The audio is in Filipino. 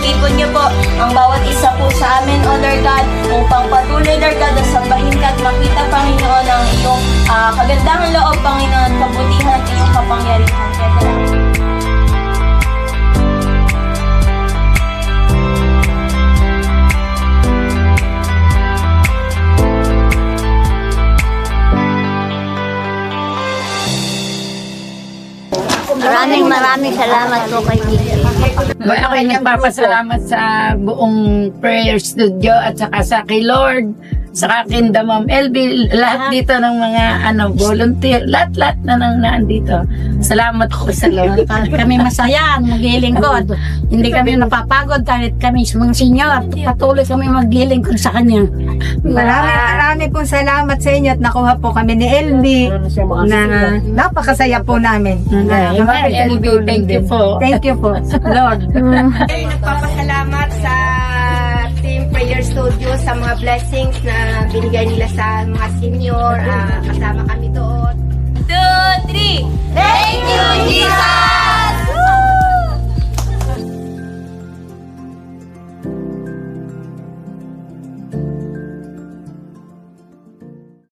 ipon niyo po ang bawat isa po sa amin, O Lord God, upang patuloy, Lord God, na sambahin ka at makita, Panginoon, ang iyong kagandahan loob, Panginoon, kabutihan at iyong kapangyarihan. Kaya salamat. Maraming salamat po kay Jesus. Ako'y nagpapasalamat sa buong prayer studio at saka sa kay Lord, sa Kinda Ma'am LB, lahat dito ng mga volunteer, lahat na nandito. Salamat po sa Lord. Kami masaya, maglilingkod. Hindi kami napapagod kahit kami mga senior. Patuloy kami maglilingkod sa Kanya. Marami pong salamat sa inyo at nakuha po kami ni LB na napakasaya po namin. Ma'am LB, thank you po. Thank you po, Lord. Nagpapasalamat sa Team Prayer Studio sa mga blessings na binigay nila sa mga senior. Kasama kami doon. 2, 3. Thank you, Jesus!